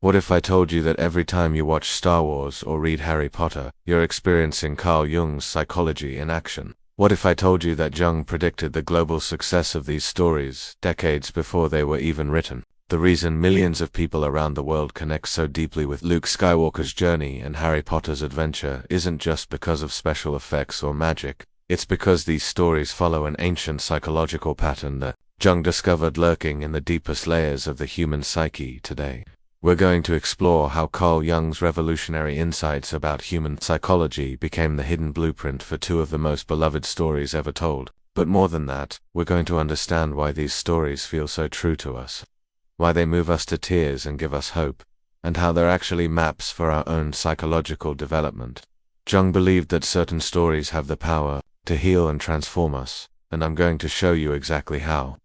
What if I told you that every time you watch Star Wars or read Harry Potter, you're experiencing Carl Jung's psychology in action? What if I told you that Jung predicted the global success of these stories decades before they were even written? The reason millions of people around the world connect so deeply with Luke Skywalker's journey and Harry Potter's adventure isn't just because of special effects or magic. It's because these stories follow an ancient psychological pattern that Jung discovered lurking in the deepest layers of the human psyche today. We're going to explore how Carl Jung's revolutionary insights about human psychology became the hidden blueprint for two of the most beloved stories ever told. But more than that, we're going to understand why these stories feel so true to us, why they move us to tears and give us hope, and how they're actually maps for our own psychological development. Jung believed that certain stories have the power to heal and transform us, and I'm going to show you exactly how.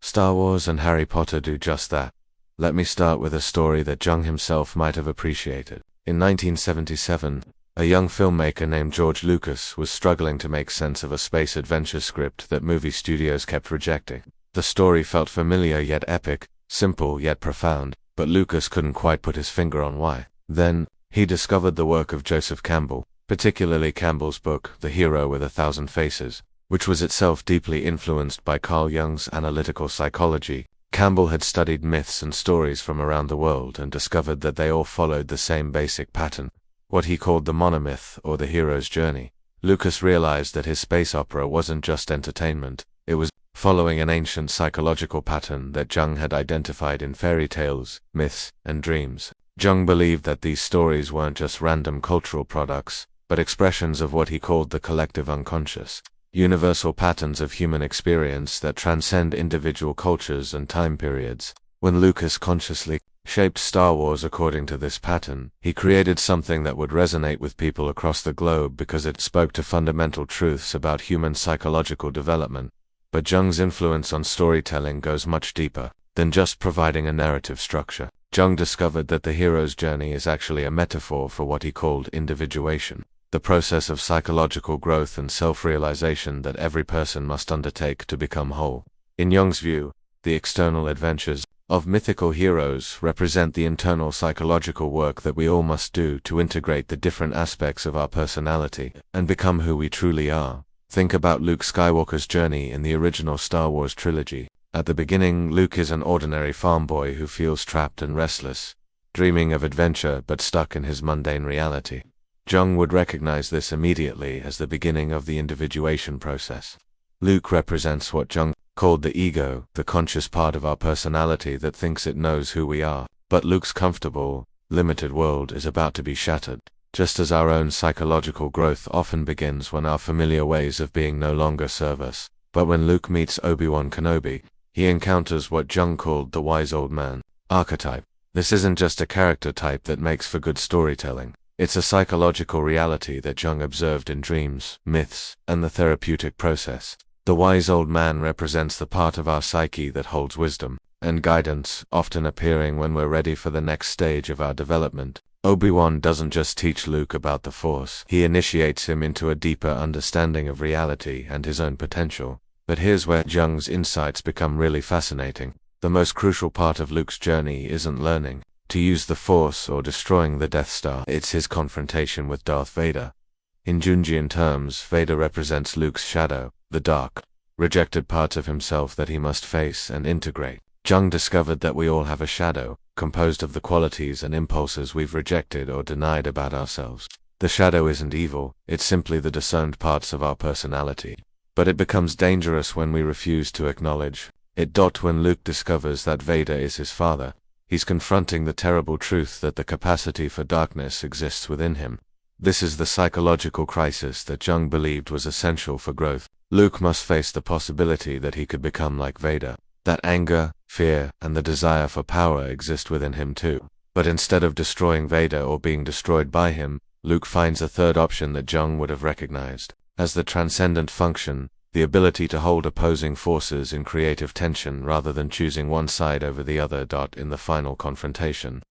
Star Wars and Harry Potter do just that. Let me start with a story that Jung himself might have appreciated. In 1977, a young filmmaker named George Lucas was struggling to make sense of a space adventure script that movie studios kept rejecting. The story felt familiar yet epic, simple yet profound, but Lucas couldn't quite put his finger on why. Then, he discovered the work of Joseph Campbell, particularly Campbell's book, The Hero with a Thousand Faces, which was itself deeply influenced by Carl Jung's analytical psychology. Campbell had studied myths and stories from around the world and discovered that they all followed the same basic pattern, what he called the monomyth or the hero's journey. Lucas realized that his space opera wasn't just entertainment, it was following an ancient psychological pattern that Jung had identified in fairy tales, myths, and dreams. Jung believed that these stories weren't just random cultural products, but expressions of what he called the collective unconscious, universal patterns of human experience that transcend individual cultures and time periods. When Lucas consciously shaped Star Wars according to this pattern, he created something that would resonate with people across the globe because it spoke to fundamental truths about human psychological development. But Jung's influence on storytelling goes much deeper than just providing a narrative structure. Jung discovered that the hero's journey is actually a metaphor for what he called individuation, the process of psychological growth and self-realization that every person must undertake to become whole. In Jung's view, the external adventures of mythical heroes represent the internal psychological work that we all must do to integrate the different aspects of our personality and become who we truly are. Think about Luke Skywalker's journey in the original Star Wars trilogy. At the beginning, Luke is an ordinary farm boy who feels trapped and restless, dreaming of adventure but stuck in his mundane reality. Jung would recognize this immediately as the beginning of the individuation process. Luke represents what Jung called the ego, the conscious part of our personality that thinks it knows who we are. But Luke's comfortable, limited world is about to be shattered. Just as our own psychological growth often begins when our familiar ways of being no longer serve us. But when Luke meets Obi-Wan Kenobi, he encounters what Jung called the wise old man archetype. This isn't just a character type that makes for good storytelling. It's a psychological reality that Jung observed in dreams, myths, and the therapeutic process. The wise old man represents the part of our psyche that holds wisdom and guidance, often appearing when we're ready for the next stage of our development. Obi-Wan doesn't just teach Luke about the Force, he initiates him into a deeper understanding of reality and his own potential. But here's where Jung's insights become really fascinating. The most crucial part of Luke's journey isn't learning to use the Force or destroying the Death Star, it's his confrontation with Darth Vader. In Jungian terms, Vader represents Luke's shadow, the dark, rejected parts of himself that he must face and integrate. Jung discovered that we all have a shadow, composed of the qualities and impulses we've rejected or denied about ourselves. The shadow isn't evil, it's simply the disowned parts of our personality. But it becomes dangerous when we refuse to acknowledge it. When Luke discovers that Vader is his father, he's confronting the terrible truth that the capacity for darkness exists within him. This is the psychological crisis that Jung believed was essential for growth. Luke must face the possibility that he could become like Vader. That anger, fear, and the desire for power exist within him too. But instead of destroying Vader or being destroyed by him, Luke finds a third option that Jung would have recognized as the transcendent function, the ability to hold opposing forces in creative tension rather than choosing one side over the other. In the final confrontation,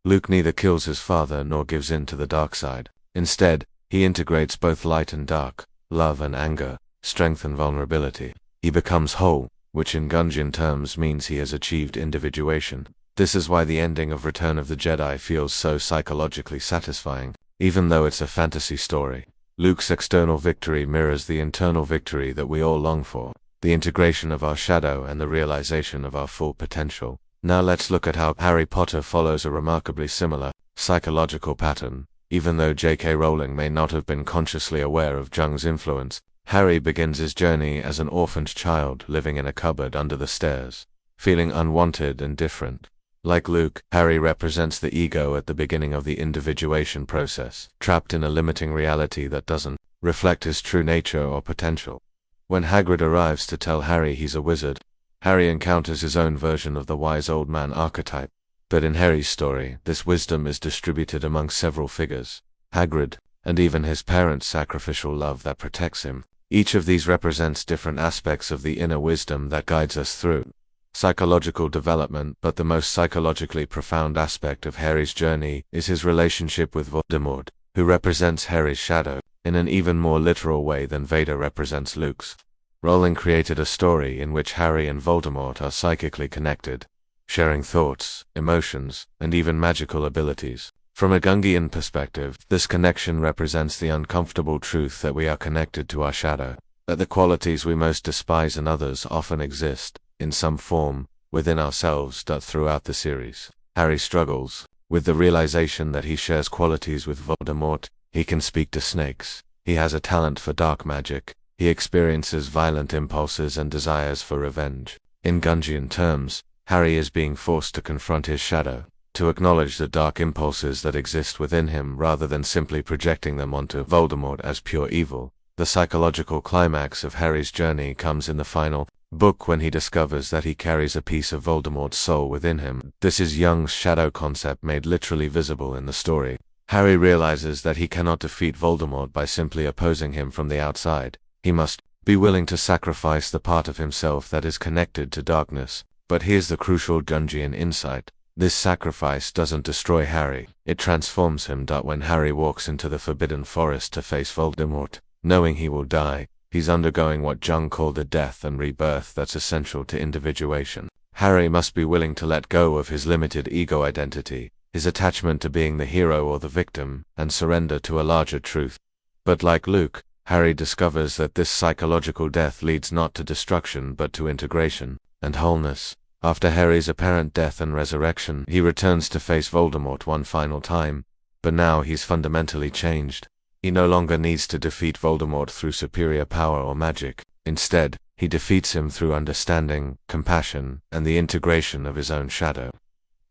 Luke neither kills his father nor gives in to the dark side. Instead, he integrates both light and dark, love and anger, strength and vulnerability. He becomes whole, which in Jungian terms means he has achieved individuation. This is why the ending of Return of the Jedi feels so psychologically satisfying, even though it's a fantasy story. Luke's external victory mirrors the internal victory that we all long for, the integration of our shadow and the realization of our full potential. Now let's look at how Harry Potter follows a remarkably similar, psychological pattern. Even though J.K. Rowling may not have been consciously aware of Jung's influence, Harry begins his journey as an orphaned child living in a cupboard under the stairs, feeling unwanted and different. Like Luke, Harry represents the ego at the beginning of the individuation process, trapped in a limiting reality that doesn't reflect his true nature or potential. When Hagrid arrives to tell Harry he's a wizard, Harry encounters his own version of the wise old man archetype. But in Harry's story, this wisdom is distributed among several figures, Hagrid, and even his parents' sacrificial love that protects him. Each of these represents different aspects of the inner wisdom that guides us through psychological development, but the most psychologically profound aspect of Harry's journey is his relationship with Voldemort, who represents Harry's shadow, in an even more literal way than Vader represents Luke's. Rowling created a story in which Harry and Voldemort are psychically connected, sharing thoughts, emotions, and even magical abilities. From a Jungian perspective, this connection represents the uncomfortable truth that we are connected to our shadow, that the qualities we most despise in others often exist, in some form, within ourselves. Throughout the series, Harry struggles with the realization that he shares qualities with Voldemort. He can speak to snakes, he has a talent for dark magic, he experiences violent impulses and desires for revenge. In Jungian terms, Harry is being forced to confront his shadow, to acknowledge the dark impulses that exist within him rather than simply projecting them onto Voldemort as pure evil. The psychological climax of Harry's journey comes in the final book when he discovers that he carries a piece of Voldemort's soul within him. This is Jung's shadow concept made literally visible in the story. Harry realizes that he cannot defeat Voldemort by simply opposing him from the outside. He must be willing to sacrifice the part of himself that is connected to darkness. But here's the crucial Jungian insight. This sacrifice doesn't destroy Harry, it transforms him. When Harry walks into the Forbidden Forest to face Voldemort, knowing he will die, he's undergoing what Jung called a death and rebirth that's essential to individuation. Harry must be willing to let go of his limited ego identity, his attachment to being the hero or the victim, and surrender to a larger truth. But like Luke, Harry discovers that this psychological death leads not to destruction but to integration and wholeness. After Harry's apparent death and resurrection, he returns to face Voldemort one final time, but now he's fundamentally changed. He no longer needs to defeat Voldemort through superior power or magic. Instead, he defeats him through understanding, compassion, and the integration of his own shadow.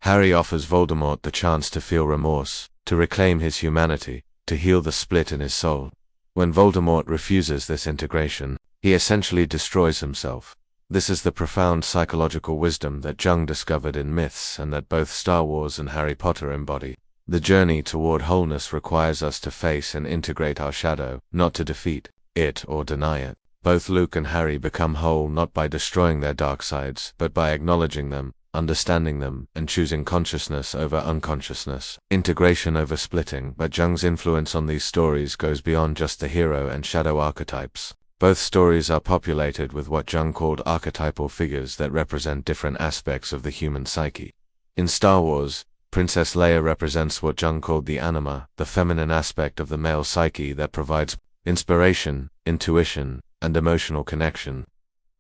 Harry offers Voldemort the chance to feel remorse, to reclaim his humanity, to heal the split in his soul. When Voldemort refuses this integration, he essentially destroys himself. This is the profound psychological wisdom that Jung discovered in myths and that both Star Wars and Harry Potter embody. The journey toward wholeness requires us to face and integrate our shadow, not to defeat it or deny it. Both Luke and Harry become whole not by destroying their dark sides, but by acknowledging them, understanding them, and choosing consciousness over unconsciousness, integration over splitting. But Jung's influence on these stories goes beyond just the hero and shadow archetypes. Both stories are populated with what Jung called archetypal figures that represent different aspects of the human psyche. In Star Wars, Princess Leia represents what Jung called the anima, the feminine aspect of the male psyche that provides inspiration, intuition, and emotional connection.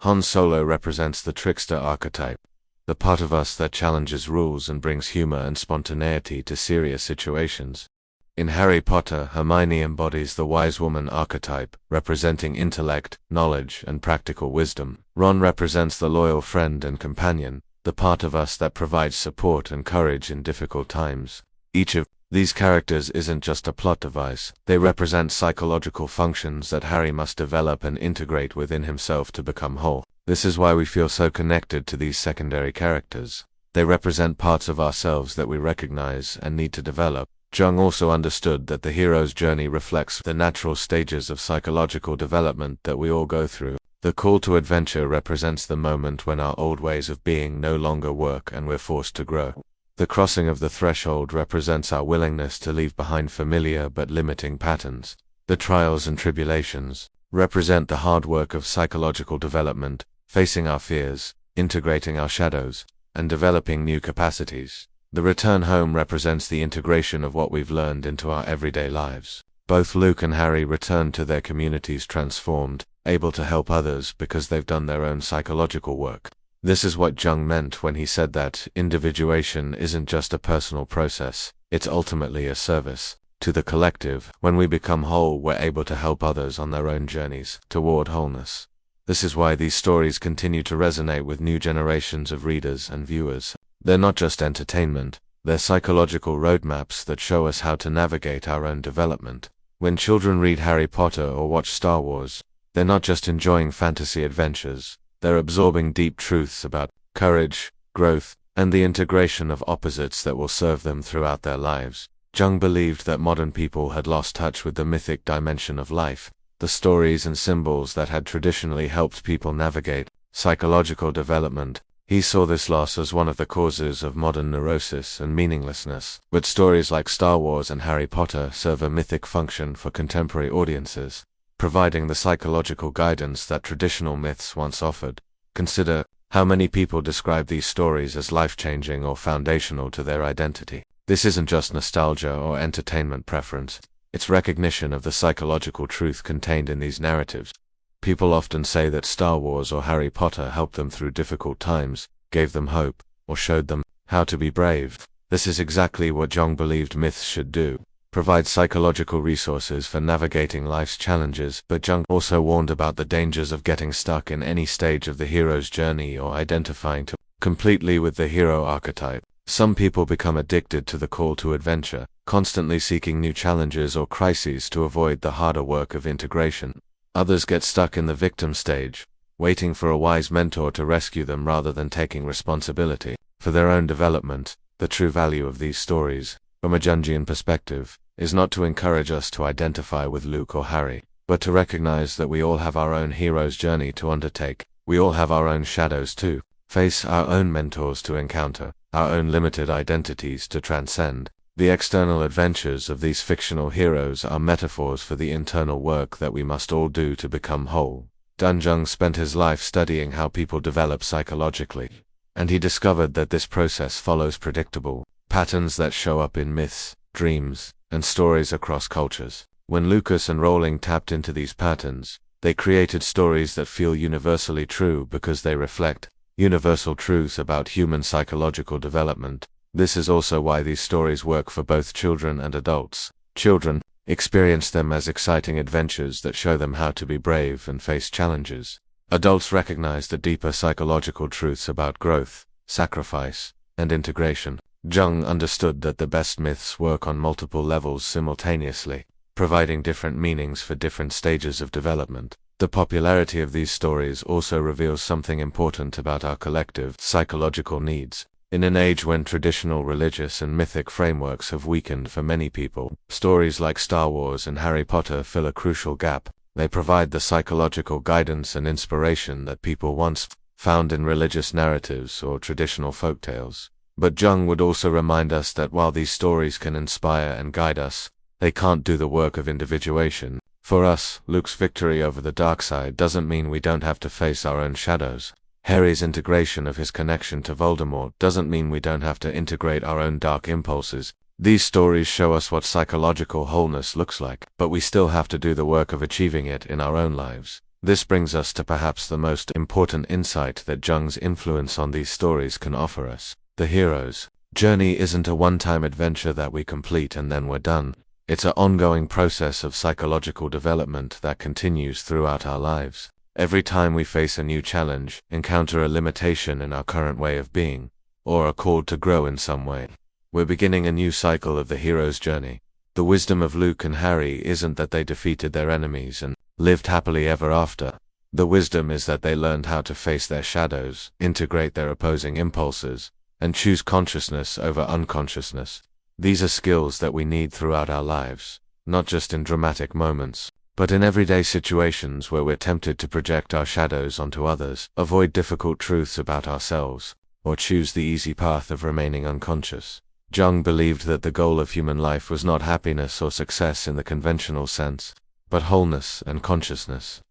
Han Solo represents the trickster archetype, the part of us that challenges rules and brings humor and spontaneity to serious situations. In Harry Potter, Hermione embodies the wise woman archetype, representing intellect, knowledge, and practical wisdom. Ron represents the loyal friend and companion, the part of us that provides support and courage in difficult times. Each of these characters isn't just a plot device, they represent psychological functions that Harry must develop and integrate within himself to become whole. This is why we feel so connected to these secondary characters. They represent parts of ourselves that we recognize and need to develop. Jung also understood that the hero's journey reflects the natural stages of psychological development that we all go through. The call to adventure represents the moment when our old ways of being no longer work and we're forced to grow. The crossing of the threshold represents our willingness to leave behind familiar but limiting patterns. The trials and tribulations represent the hard work of psychological development, facing our fears, integrating our shadows, and developing new capacities. The return home represents the integration of what we've learned into our everyday lives. Both Luke and Harry returned to their communities transformed, able to help others because they've done their own psychological work. This is what Jung meant when he said that individuation isn't just a personal process, it's ultimately a service to the collective. When we become whole, we're able to help others on their own journeys toward wholeness. This is why these stories continue to resonate with new generations of readers and viewers. They're not just entertainment, they're psychological roadmaps that show us how to navigate our own development. When children read Harry Potter or watch Star Wars, they're not just enjoying fantasy adventures, they're absorbing deep truths about courage, growth, and the integration of opposites that will serve them throughout their lives. Jung believed that modern people had lost touch with the mythic dimension of life, the stories and symbols that had traditionally helped people navigate psychological development. He saw this loss as one of the causes of modern neurosis and meaninglessness. But stories like Star Wars and Harry Potter serve a mythic function for contemporary audiences, providing the psychological guidance that traditional myths once offered. Consider how many people describe these stories as life-changing or foundational to their identity. This isn't just nostalgia or entertainment preference, it's recognition of the psychological truth contained in these narratives. People often say that Star Wars or Harry Potter helped them through difficult times, gave them hope, or showed them how to be brave. This is exactly what Jung believed myths should do, provide psychological resources for navigating life's challenges. But Jung also warned about the dangers of getting stuck in any stage of the hero's journey or identifying too completely with the hero archetype. Some people become addicted to the call to adventure, constantly seeking new challenges or crises to avoid the harder work of integration. Others get stuck in the victim stage, waiting for a wise mentor to rescue them rather than taking responsibility for their own development. The true value of these stories, from a Jungian perspective, is not to encourage us to identify with Luke or Harry, but to recognize that we all have our own hero's journey to undertake. We all have our own shadows to face, our own mentors to encounter, our own limited identities to transcend. The external adventures of these fictional heroes are metaphors for the internal work that we must all do to become whole. Jung spent his life studying how people develop psychologically, and he discovered that this process follows predictable patterns that show up in myths, dreams, and stories across cultures. When Lucas and Rowling tapped into these patterns, they created stories that feel universally true because they reflect universal truths about human psychological development. This is also why these stories work for both children and adults. Children experience them as exciting adventures that show them how to be brave and face challenges. Adults recognize the deeper psychological truths about growth, sacrifice, and integration. Jung understood that the best myths work on multiple levels simultaneously, providing different meanings for different stages of development. The popularity of these stories also reveals something important about our collective psychological needs. In an age when traditional religious and mythic frameworks have weakened for many people, stories like Star Wars and Harry Potter fill a crucial gap. They provide the psychological guidance and inspiration that people once found in religious narratives or traditional folktales. But Jung would also remind us that while these stories can inspire and guide us, they can't do the work of individuation. For us, Luke's victory over the dark side doesn't mean we don't have to face our own shadows. Harry's integration of his connection to Voldemort doesn't mean we don't have to integrate our own dark impulses. These stories show us what psychological wholeness looks like, but we still have to do the work of achieving it in our own lives. This brings us to perhaps the most important insight that Jung's influence on these stories can offer us. The hero's journey isn't a one-time adventure that we complete and then we're done. It's an ongoing process of psychological development that continues throughout our lives. Every time we face a new challenge, encounter a limitation in our current way of being, or are called to grow in some way, we're beginning a new cycle of the hero's journey. The wisdom of Luke and Harry isn't that they defeated their enemies and lived happily ever after. The wisdom is that they learned how to face their shadows, integrate their opposing impulses, and choose consciousness over unconsciousness. These are skills that we need throughout our lives, not just in dramatic moments, but in everyday situations where we're tempted to project our shadows onto others, avoid difficult truths about ourselves, or choose the easy path of remaining unconscious. Jung believed that the goal of human life was not happiness or success in the conventional sense, but wholeness and consciousness.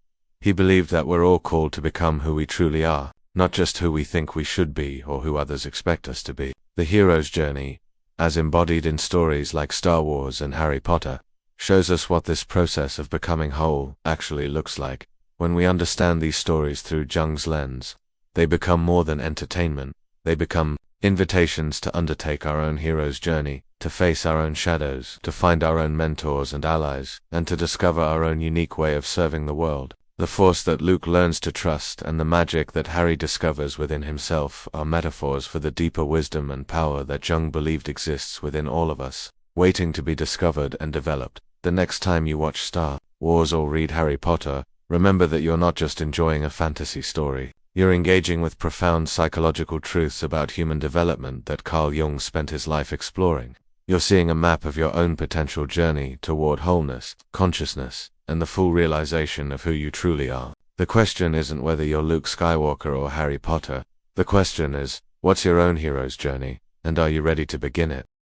He believed that we're all called to become who we truly are, not just who we think we should be or who others expect us to be. The hero's journey, as embodied in stories like Star Wars and Harry Potter, shows us what this process of becoming whole actually looks like. When we understand these stories through Jung's lens, they become more than entertainment. They become invitations to undertake our own hero's journey, to face our own shadows, to find our own mentors and allies, and to discover our own unique way of serving the world. The force that Luke learns to trust and the magic that Harry discovers within himself are metaphors for the deeper wisdom and power that Jung believed exists within all of us, waiting to be discovered and developed. The next time you watch Star Wars or read Harry Potter, remember that you're not just enjoying a fantasy story. You're engaging with profound psychological truths about human development that Carl Jung spent his life exploring. You're seeing a map of your own potential journey toward wholeness, consciousness, and the full realization of who you truly are. The question isn't whether you're Luke Skywalker or Harry Potter. The question is, what's your own hero's journey, and are you ready to begin it?